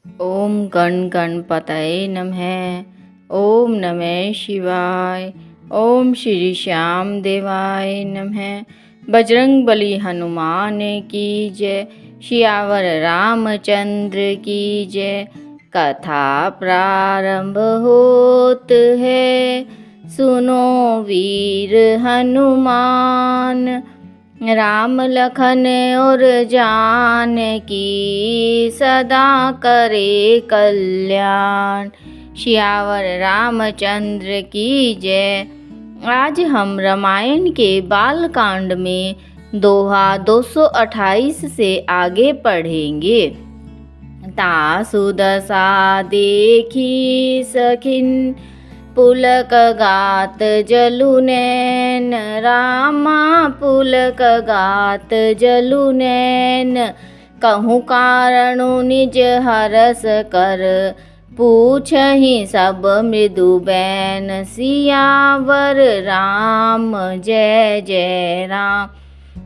ओम गण गणपतये नमः। ओम नमः शिवाय। ओम श्री श्याम देवाय नमः। बजरंग बली हनुमान की जय। सियावर रामचंद्र की जय। कथा प्रारंभ होत है, सुनो वीर हनुमान। राम लखन और जानकी सदा करे कल्याण। सियावर रामचंद्र की जय। आज हम रामायण के बाल कांड में दोहा 228 से आगे पढ़ेंगे। तासु दशा देखी सखिन, पुलक गात जलु नैन। रामा पुलक गात जलु नैन, कहूँ कारणु निज हरस कर। पूछहि सब मृदु बैन, सियावर राम जय जय राम।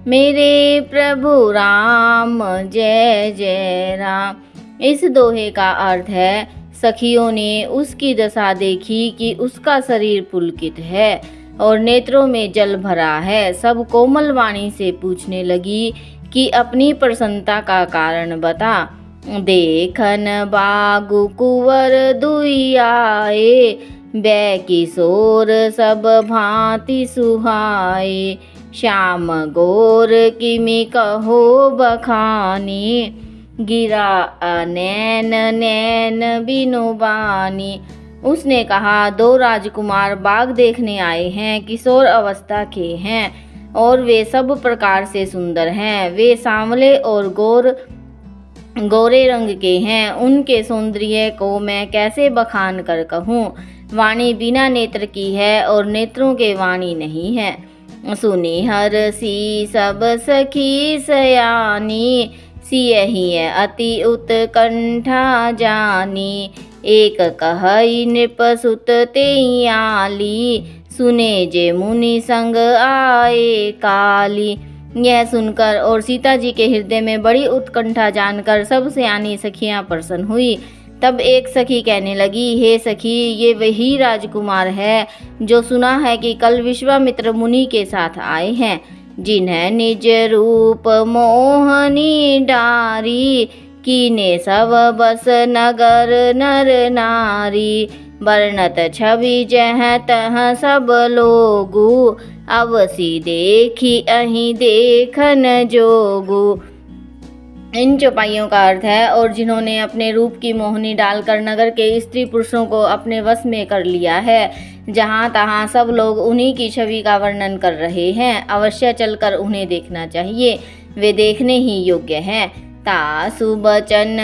मेरे प्रभु राम जय जय राम। इस दोहे का अर्थ है, सखियों ने उसकी दशा देखी कि उसका शरीर पुलकित है और नेत्रों में जल भरा है। सब कोमल वाणी से पूछने लगी कि अपनी प्रसन्नता का कारण बता। देखन बागु कुंवर दुई आए, बै किशोर सब भांति सुहाए। श्याम गोर किमि कहो बखानी, गिरा नैन नैन बिनु बानी। उसने कहा, दो राजकुमार बाग देखने आए हैं, किशोर अवस्था के हैं और वे सब प्रकार से सुंदर हैं। वे सांवले और गोरे रंग के हैं। उनके सौंदर्य को मैं कैसे बखान कर कहूँ। वाणी बिना नेत्र की है और नेत्रों के वाणी नहीं है। सुनी हरसी सब सखी सयानी, सियहि अति उत्कंठा जानी। एक कहई नृप सुत तेई आली, सुने जे मुनि संग आए काली। यह सुनकर और सीता जी के हृदय में बड़ी उत्कंठा जानकर सब सयानी सखियां प्रसन्न हुई। तब एक सखी कहने लगी, हे सखी, ये वही राजकुमार है जो सुना है कि कल विश्वामित्र मुनि के साथ आए हैं, जिन्हें निज रूप मोहनी डारी। कीने सब बस नगर नर नारी, वर्णत छवि जह तह सब लोगु। अवसी देखी अहि देखन जोगु। इन चौपाइयों का अर्थ है, और जिन्होंने अपने रूप की मोहनी डालकर नगर के स्त्री पुरुषों को अपने वश में कर लिया है। जहाँ तहाँ सब लोग उन्हीं की छवि का वर्णन कर रहे हैं। अवश्य चलकर उन्हें देखना चाहिए, वे देखने ही योग्य हैं। तासु बचन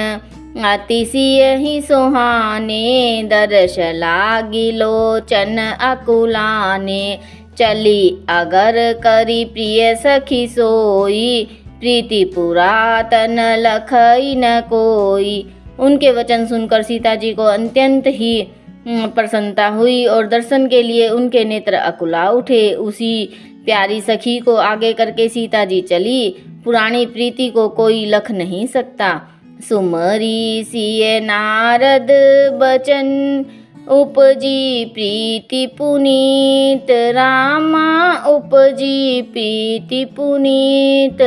अतिशय सुहाने, दर्श लागी लोचन अकुलाने। चली अगर करी प्रिय सखी सोई, प्रीति पुरातन लखई न कोई। उनके वचन सुनकर सीता जी को अत्यंत ही प्रसन्नता हुई और दर्शन के लिए उनके नेत्र अकुला उठे। उसी प्यारी सखी को आगे करके सीता जी चली। पुरानी प्रीति को कोई लख नहीं सकता। सुमरी सिय नारद बचन, उपजी प्रीति पुनीत। रामा उपजी प्रीति पुनीत,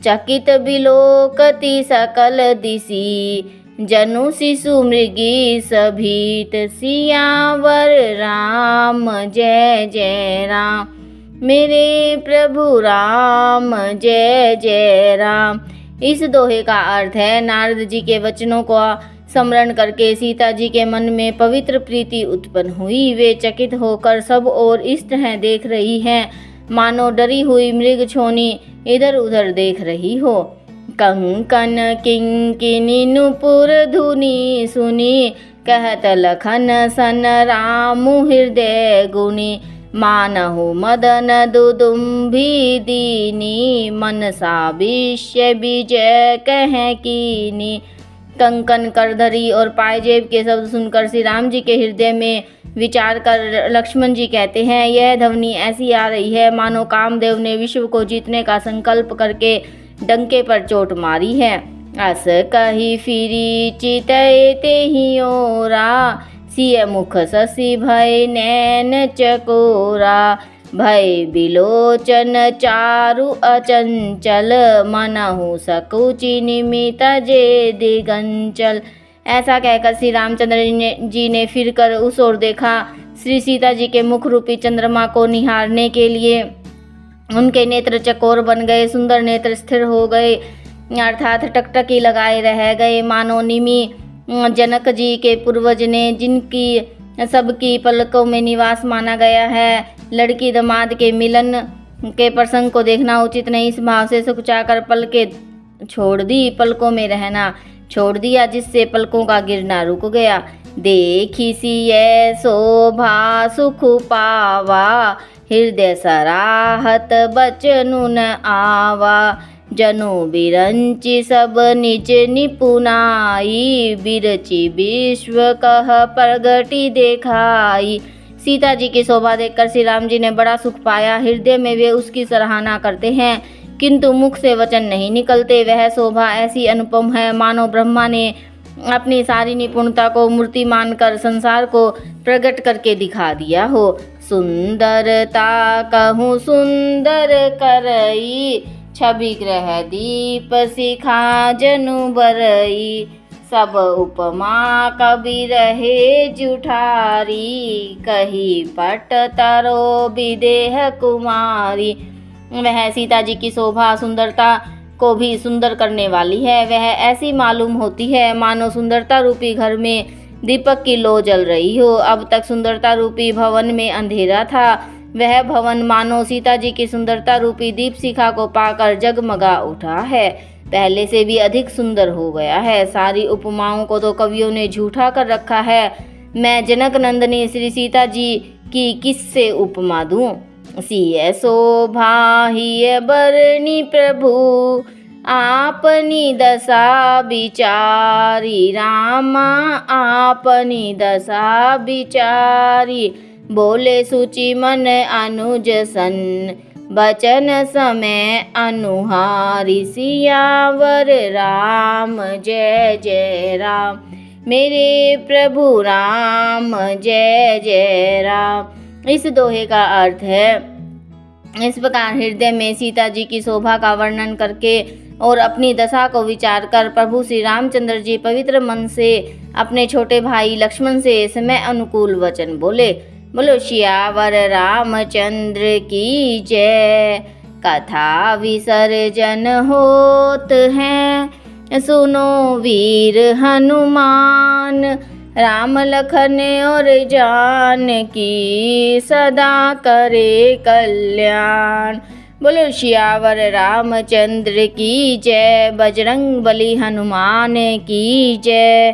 चकित बिलोकति सकल दिशि। जनु शिशु मृगी सभीत, सियावर राम जय जय राम। मेरे प्रभु राम जय जय राम। इस दोहे का अर्थ है, नारद जी के वचनों को स्मरण करके सीता जी के मन में पवित्र प्रीति उत्पन्न हुई। वे चकित होकर सब ओर इस तरह देख रही हैं, मानो डरी हुई मृग छोनी इधर उधर देख रही हो। कंकन किंकिनी नुपुर धुनी सुनी, कहत लखन सन रामु हृदय गुनी। मानहु मदन दुदुम्भी दीनी, मनसा विश्य विजय कह कीनी। कंकन, करधरी और पायजेब के शब्द सुनकर श्री राम जी के हृदय में विचार कर लक्ष्मण जी कहते हैं, यह ध्वनि ऐसी आ रही है मानो कामदेव ने विश्व को जीतने का संकल्प करके डंके पर चोट मारी है। अस कही फिरी चितय तेहि ओरा, सिय मुख शशि भय नैन चकोरा। भय बिलोचन चारु अचंचल, मनहु सकुचि निमित जे दिगंचल। ऐसा कहकर श्री रामचंद्र जी ने फिर कर उस ओर देखा। श्री सीता जी के मुख रूपी चंद्रमा को निहारने के लिए उनके नेत्र चकोर बन गए, सुंदर नेत्र स्थिर हो गए, अर्थात टकटकी लगाए रह गए। मानो निमि जनक जी के पूर्वज ने, जिनकी सबकी पलकों में निवास माना गया है, लड़की दामाद के मिलन के प्रसंग को देखना उचित नहीं, इस भाव से सुकुचाकर पलके छोड़ दी, पलकों में रहना छोड़ दिया, जिससे पलकों का गिरना रुक गया। देखी सिय शोभा सुख पावा, हृदय सराहत बचनु न आवा। जनु बिरंचि सब निज निपुनाई, बिरचि विश्व कह प्रगति देखाई। सीता जी की शोभा देखकर श्री राम जी ने बड़ा सुख पाया। हृदय में वे उसकी सराहना करते हैं, किंतु मुख से वचन नहीं निकलते। वह शोभा ऐसी अनुपम है, मानो ब्रह्मा ने अपनी सारी निपुणता को मूर्ति मानकर संसार को प्रकट करके दिखा दिया हो। सुंदरता कहूँ सुंदर करई, छवि ग्रह दीप शिखा जनु बरई। सब उपमा कवि रहे जुठारी, कही पट तरो विदेह कुमारी। वह सीता जी की शोभा सुंदरता को भी सुंदर करने वाली है। वह ऐसी मालूम होती है मानो सुंदरता रूपी घर में दीपक की लौ जल रही हो। अब तक सुंदरता रूपी भवन में अंधेरा था, वह भवन मानो सीता जी की सुंदरता रूपी दीप शिखा को पाकर जगमगा उठा है, पहले से भी अधिक सुंदर हो गया है। सारी उपमाओं को तो कवियों ने झूठा कर रखा है। मैं जनक नंदनी श्री सीता जी की किससे उपमा दूं? सिय शोभा हिय बरनी प्रभु, आपनी दशा बिचारी। रामा आपनी दशा बिचारी, बोले सुचि मन अनुज सन, बचन समय अनुहारी। सियावर राम जय जय राम, मेरे प्रभु राम जय जय राम। इस दोहे का अर्थ है, इस प्रकार हृदय में सीता जी की शोभा का वर्णन करके और अपनी दशा को विचार कर प्रभु श्री रामचंद्र जी पवित्र मन से अपने छोटे भाई लक्ष्मण से समय अनुकूल वचन बोले। बोलो सियावर रामचंद्र की जय। कथा विसर्जन होत है, सुनो वीर हनुमान। राम लखन और जानकी, सदा करे कल्याण। बोलो सियावर रामचंद्र की जय, बजरंग बली हनुमान की जय।